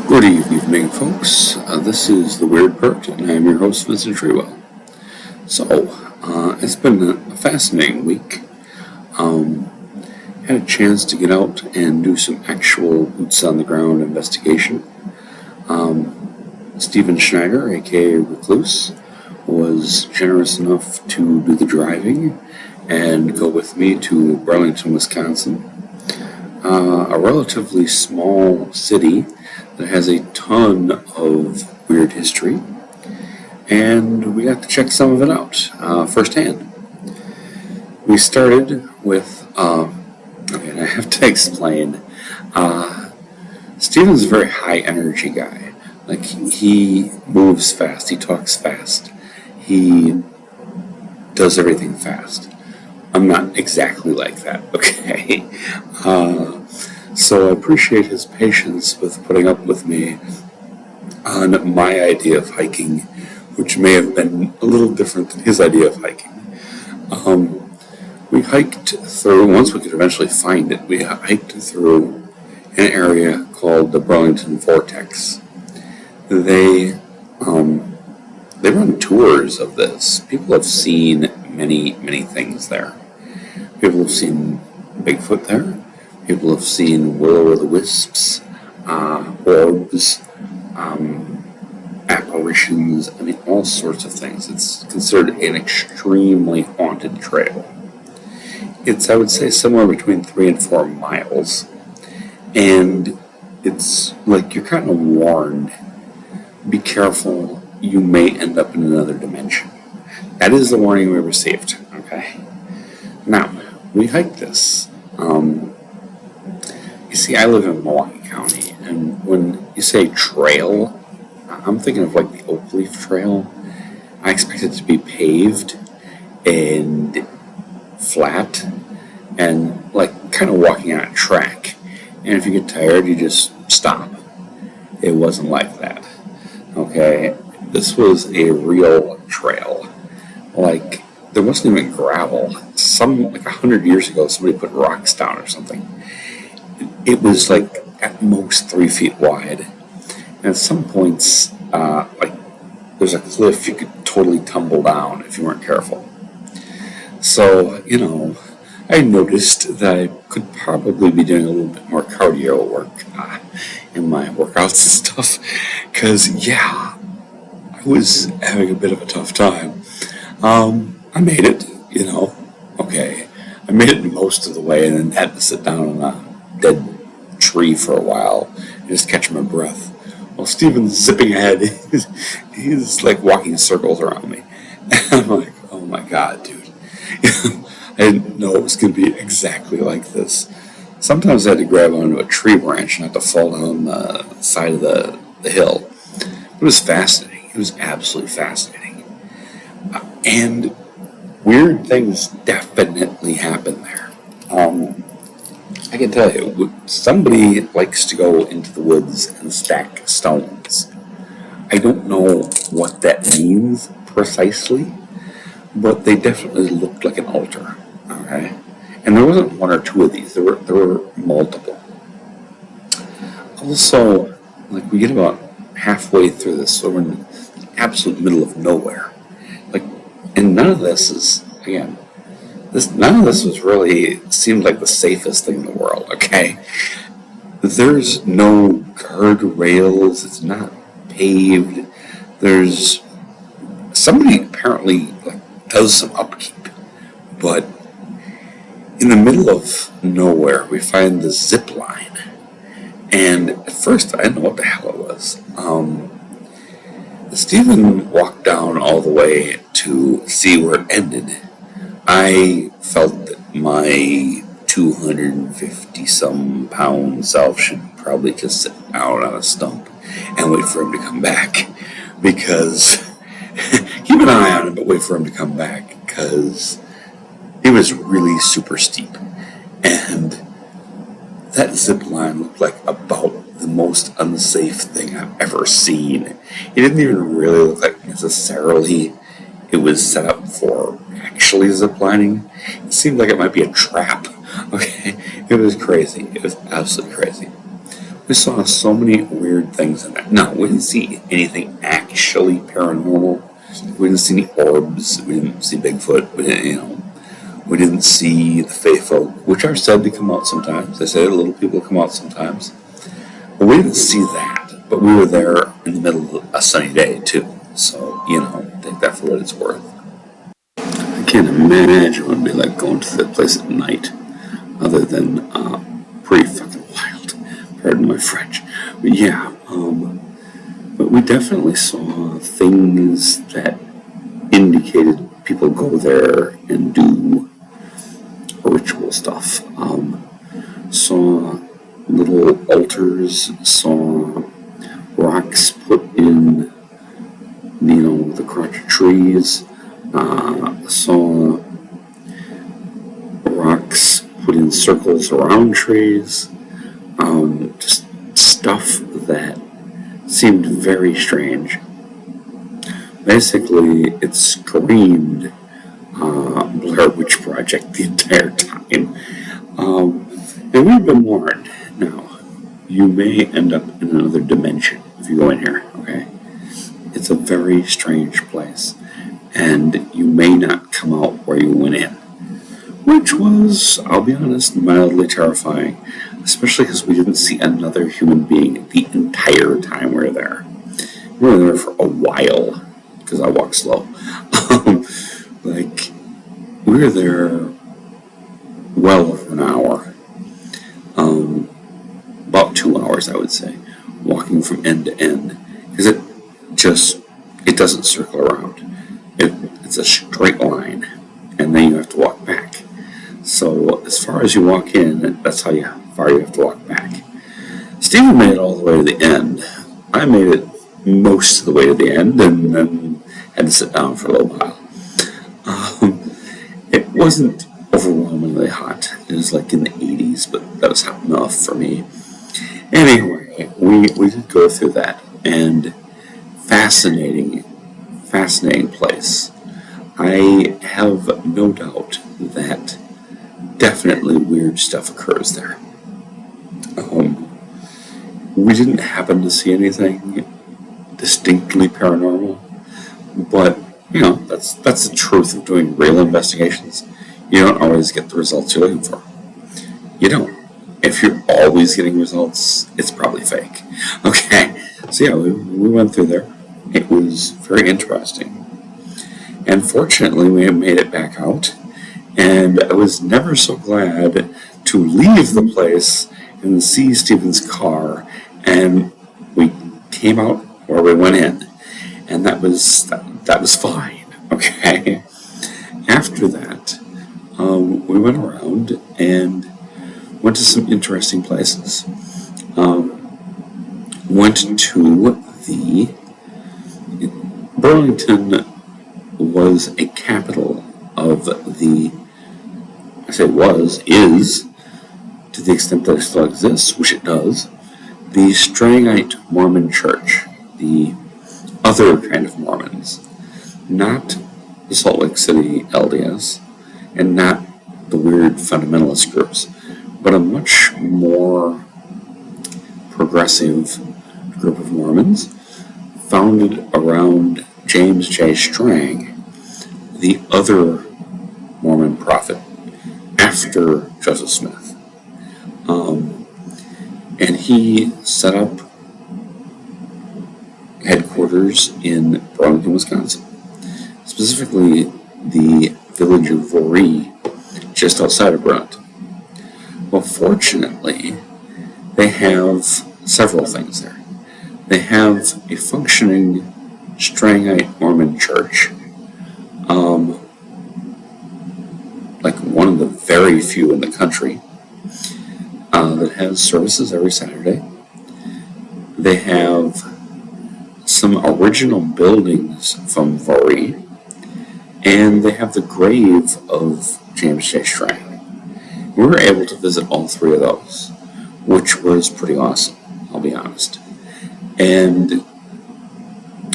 Good evening, folks. This is The Weird Part, and I'm your host, Vincent Treewell. It's been a fascinating week. Had a chance to get out and do some actual boots-on-the-ground investigation. Steven Snider, aka Recluse, was generous enough to do the driving and go with me to Burlington, Wisconsin, a relatively small city that has a ton of weird history, and we got to check some of it out firsthand. We started with, I have to explain, Steven's a very high energy guy. Like, he moves fast, he talks fast, he does everything fast. I'm not exactly like that, okay? So I appreciate his patience with putting up with me on my idea of hiking, which may have been a little different than his idea of hiking. We hiked through, once we could eventually find it, we hiked through an area called the Burlington Vortex. They run tours of this. People have seen many things there. People have seen Bigfoot there. People have seen will-o'-the-wisps, orbs, apparitions, all sorts of things. It's considered an extremely haunted trail. It's, I would say, somewhere between 3 and 4 miles. And it's like you're kind of warned, be careful, you may end up in another dimension. That is the warning we received, okay? Now, we hiked this. You see, I live in Milwaukee County, and when you say trail, I'm thinking of like the Oak Leaf Trail. I expect it to be paved and flat and like kind of walking on a track. And if you get tired, you just stop. It wasn't like that. Okay? This was a real trail. Like, there wasn't even gravel. Like 100 years ago, somebody put rocks down or something. It was like at most 3 feet wide. And at some points, like there's a cliff you could totally tumble down if you weren't careful. So, I noticed that I could probably be doing a little bit more cardio work in my workouts and stuff. Because, I was having a bit of a tough time. I made it, okay. I made it most of the way and then had to sit down on a dead tree for a while and just catch my breath. While Steven's zipping ahead, he's like walking circles around me. And I'm like, oh my God, dude. I didn't know it was going to be exactly like this. Sometimes I had to grab onto a tree branch not to fall down the side of the hill. It was fascinating. It was absolutely fascinating. And weird things definitely happen there. I can tell you, somebody likes to go into the woods and stack stones. I don't know what that means precisely, but they definitely looked like an altar, okay? And there wasn't 1 or 2 of these, there were multiple. Also, like, we get about halfway through this, so we're in the absolute middle of nowhere. Like, and none of this is, again, none of this was really, seemed like the safest thing in the world, okay? There's no guardrails, it's not paved, there's, somebody apparently, does some upkeep, but in the middle of nowhere, we find the zip line, and at first, I didn't know what the hell it was. Stephen walked down all the way to see where it ended. I felt that my 250-some pound self should probably just sit down on a stump and wait for him to come back, because keep an eye on him, but wait for him to come back, because it was really super steep, and that zip line looked like about the most unsafe thing I've ever seen. It didn't even really look like necessarily it was set up for actually ziplining. It seemed like it might be a trap. Okay, it was crazy. It was absolutely crazy. We saw so many weird things in it. No, we didn't see anything actually paranormal. We didn't see any orbs. We didn't see Bigfoot. We didn't see the Fae folk, which are said to come out sometimes. They say little people come out sometimes. But we didn't see that. But we were there in the middle of a sunny day, too. So, take that for what it's worth. I can't imagine what it'd be like going to that place at night, other than pretty fucking wild. Pardon my French. But yeah, but we definitely saw things that indicated people go there and do ritual stuff. Saw little altars, saw rocks put in, the crotch of trees, saw rocks put in circles around trees, just stuff that seemed very strange. Basically, it screamed Blair Witch Project the entire time. And we've been warned. Now, you may end up in another dimension if you go in here, okay? It's a very strange place, and you may not come out where you went in, which was, I'll be honest, mildly terrifying, especially because we didn't see another human being the entire time we were there. We were there for a while, because I walk slow. We were there well over an hour. About 2 hours, I would say, walking from end to end, because it doesn't circle around. It's a straight line, and then you have to walk back. So as far as you walk in, that's how far you have to walk back. Steven made it all the way to the end. I made it most of the way to the end, and then had to sit down for a little while. It wasn't overwhelmingly hot. It was like in the 80s, but that was hot enough for me. Anyway, we did go through that, and fascinating place. I have no doubt that definitely weird stuff occurs there. We didn't happen to see anything distinctly paranormal, but that's the truth of doing real investigations. You don't always get the results you're looking for. You don't. If you're always getting results, it's probably fake. Okay, so yeah, we went through there. It was very interesting. And fortunately, we made it back out. And I was never so glad to leave the place and see Steven's car. And we came out where we went in. And that was fine. Okay. After that, we went around and went to some interesting places. Went to the Burlington was a capital of is, to the extent that it still exists, which it does, the Strangite Mormon Church, the other kind of Mormons, not the Salt Lake City LDS, and not the weird fundamentalist groups, but a much more progressive group of Mormons founded around James J. Strang, the other Mormon prophet after Joseph Smith. And he set up headquarters in Burlington, Wisconsin, specifically the village of Voree, just outside of Burlington. Well, fortunately, they have several things there. They have a functioning Strangite Mormon church, like one of the very few in the country, that has services every Saturday. They have some original buildings from Voree, and they have the grave of James J. Strang. We were able to visit all three of those, which was pretty awesome, I'll be honest. And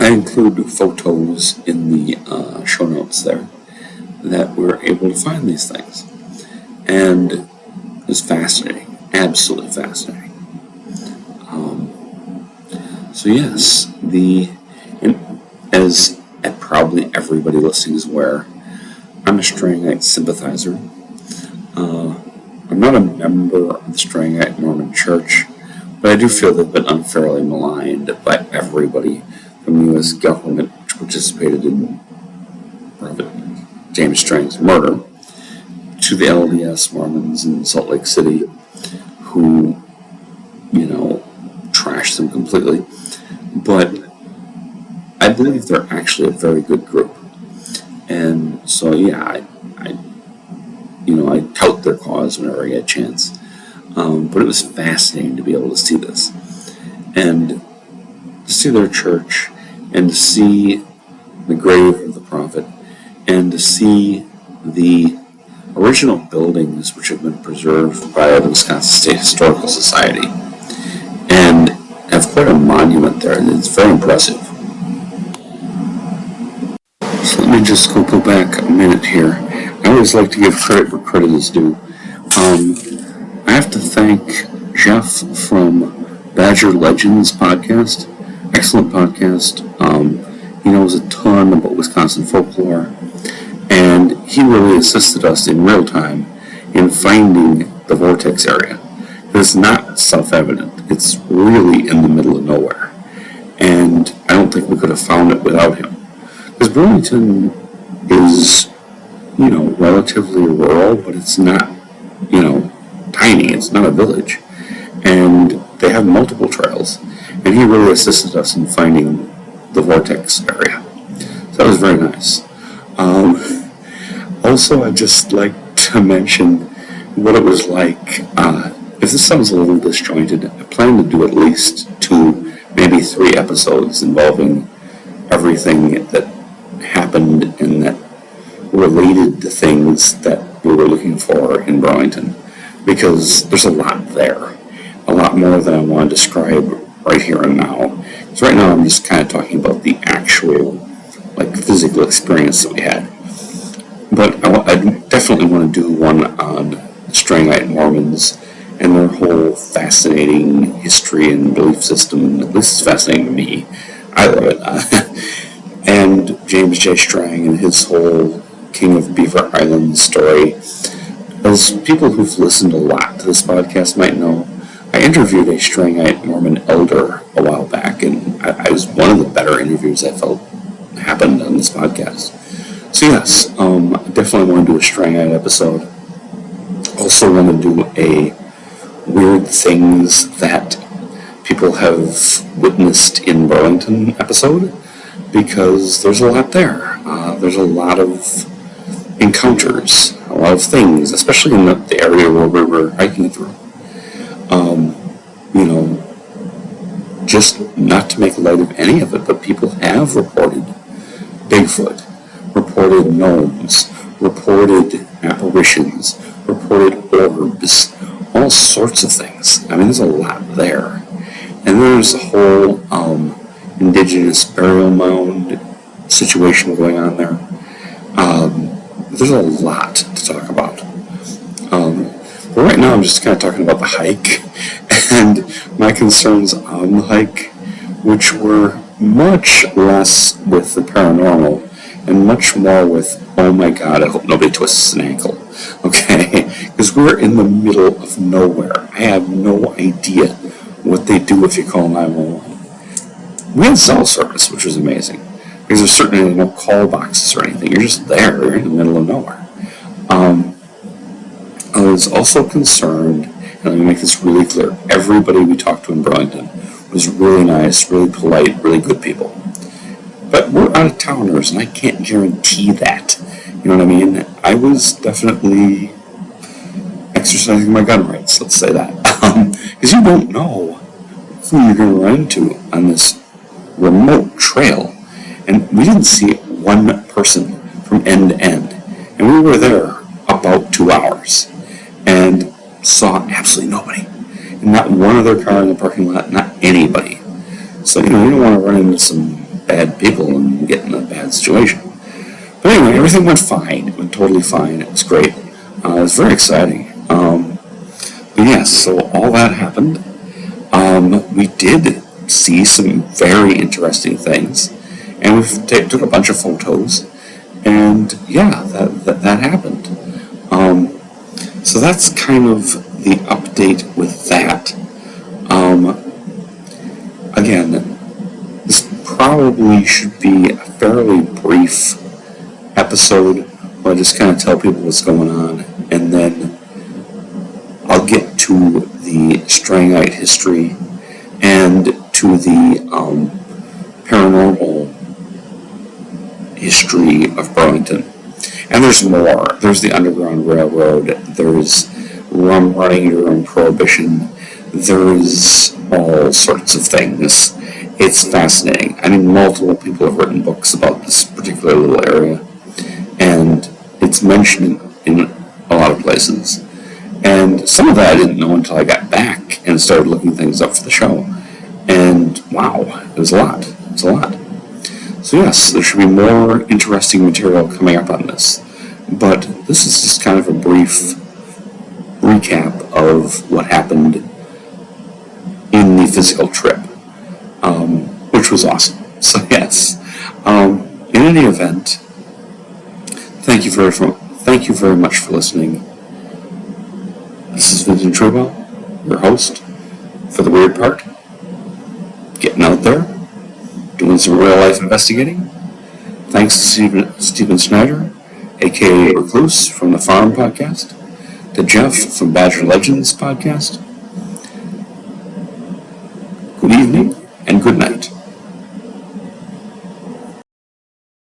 I include photos in the show notes there that we were able to find these things. And it was fascinating, absolutely fascinating. So yes, and as probably everybody listening is aware, I'm a Strangite sympathizer. I'm not a member of the Strangite Mormon Church, but I do feel they've been unfairly maligned by everybody from the U.S. government which participated in Prophet James Strang's murder to the LDS Mormons in Salt Lake City who, trashed them completely. But I believe they're actually a very good group. And so, yeah, I tout their cause whenever I get a chance. But it was fascinating to be able to see this. And to see their church, and to see the grave of the prophet, and to see the original buildings which have been preserved by the Wisconsin State Historical Society, and have quite a monument there, and it's very impressive. So let me just go back a minute here. I always like to give credit where credit is due. I have to thank Jeff from Badger Legends podcast. Excellent podcast. He knows a ton about Wisconsin folklore, and he really assisted us in real time in finding the vortex area. It's not self-evident. It's really in the middle of nowhere, and I don't think we could have found it without him. Because Burlington is, relatively rural, but it's not, tiny. It's not a village, and they have multiple trails, and he really assisted us in finding the vortex area. So that was very nice. Also, I'd just like to mention what it was like. If this sounds a little disjointed, I plan to do at least 2, maybe 3 episodes involving everything that happened and that related to things that we were looking for in Burlington, because there's a lot there, a lot more than I want to describe right here and now. So right now I'm just kind of talking about the actual, physical experience that we had. But I definitely want to do one on Strangite Mormons and their whole fascinating history and belief system. At least it's fascinating to me. I love it. And James J. Strang and his whole King of Beaver Island story. As people who've listened a lot to this podcast might know, I interviewed a Strangite Mormon elder a while back, and I was one of the better interviews I felt happened on this podcast. So yes, I definitely want to do a Strangite episode. Also want to do a weird things that people have witnessed in Burlington episode, because there's a lot there. There's a lot of encounters, a lot of things, especially in the area where we were hiking through. Just not to make light of any of it, but people have reported Bigfoot, reported gnomes, reported apparitions, reported orbs, all sorts of things. I mean, there's a lot there. And there's a whole indigenous burial mound situation going on there. There's a lot to talk about. But right now I'm just kind of talking about the hike and my concerns on the hike, which were much less with the paranormal and much more with, oh my God, I hope nobody twists an ankle. Okay? Because we're in the middle of nowhere. I have no idea what they do if you call 911. We had cell service, which was amazing, because there's certainly no call boxes or anything. You're just there. You're in the middle of nowhere. I was also concerned, and let me make this really clear, everybody we talked to in Burlington was really nice, really polite, really good people. But we're out-of-towners, and I can't guarantee that. You know what I mean? I was definitely exercising my gun rights, let's say that. Because you don't know who you're going to run into on this remote trail. And we didn't see one person from end to end. And we were there about 2 hours and saw absolutely nobody. And not one other car in the parking lot, not anybody. So, you don't want to run into some bad people and get in a bad situation. But anyway, everything went fine. It went totally fine. It was great. It was very exciting. But yes, so all that happened. We did see some very interesting things, and we took a bunch of photos, and yeah, that happened. So that's kind of the update with that. Again, this probably should be a fairly brief episode where I just kind of tell people what's going on, and then I'll get to the Strangite history and to the paranormal history of Burlington. And there's more. There's the Underground Railroad. There's rum running during Prohibition. There's all sorts of things. It's fascinating. I mean, multiple people have written books about this particular little area, and it's mentioned in a lot of places. And some of that I didn't know until I got back and started looking things up for the show. And wow, it was a lot. It's a lot. So yes, there should be more interesting material coming up on this. But this is just kind of a brief recap of what happened in the physical trip, which was awesome. So yes, in any event, thank you very much for listening. This is Vincent Trudeau, your host for The Weird Part, getting out there, doing some real-life investigating. Thanks to Steven Snider, AKA Recluse from the Farm Podcast, to Jeff from Badger Legends Podcast. Good evening,